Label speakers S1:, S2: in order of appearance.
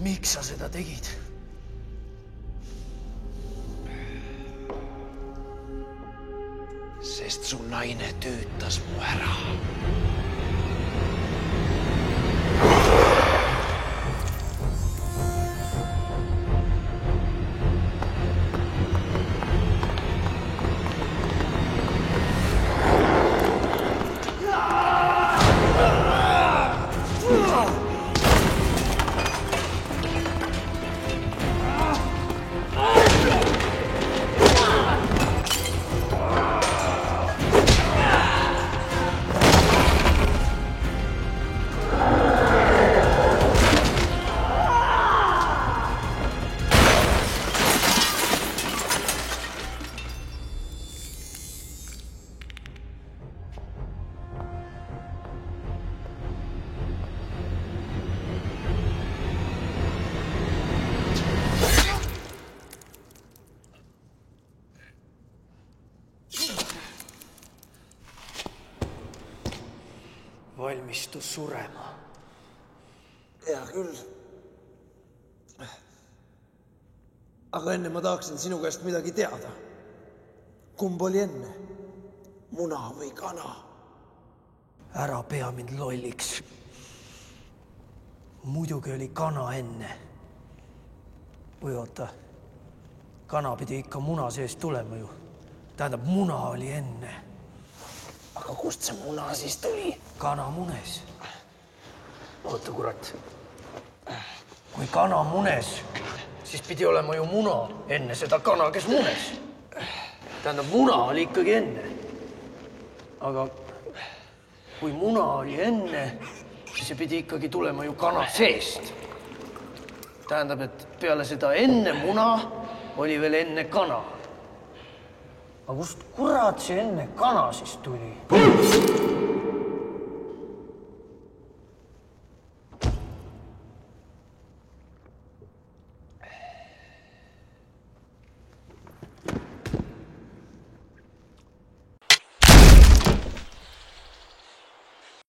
S1: Miks sa seda tegid? Sest su naine tüütas mu ära. Valmistus surema. Hea küll. Aga enne ma tahaksin sinu käest midagi teada. Kumb oli enne? Muna või kana? Ära pea mind lolliks. Muidugi oli kana enne. Või oota, kana pidi ikka muna seest tulema ju. Tähendab, muna oli enne. Aga kust see muna siis tuli? Kana munes. Oota, kurat. Kui kana munes, siis pidi olema ju muna enne seda kana, kes munes. Tähendab, muna oli ikkagi enne. Aga kui muna oli enne, siis see pidi ikkagi tulema ju kana seest. Tähendab, et peale seda enne muna oli veel enne kana. Aga kust kurat see enne kana siis tuli?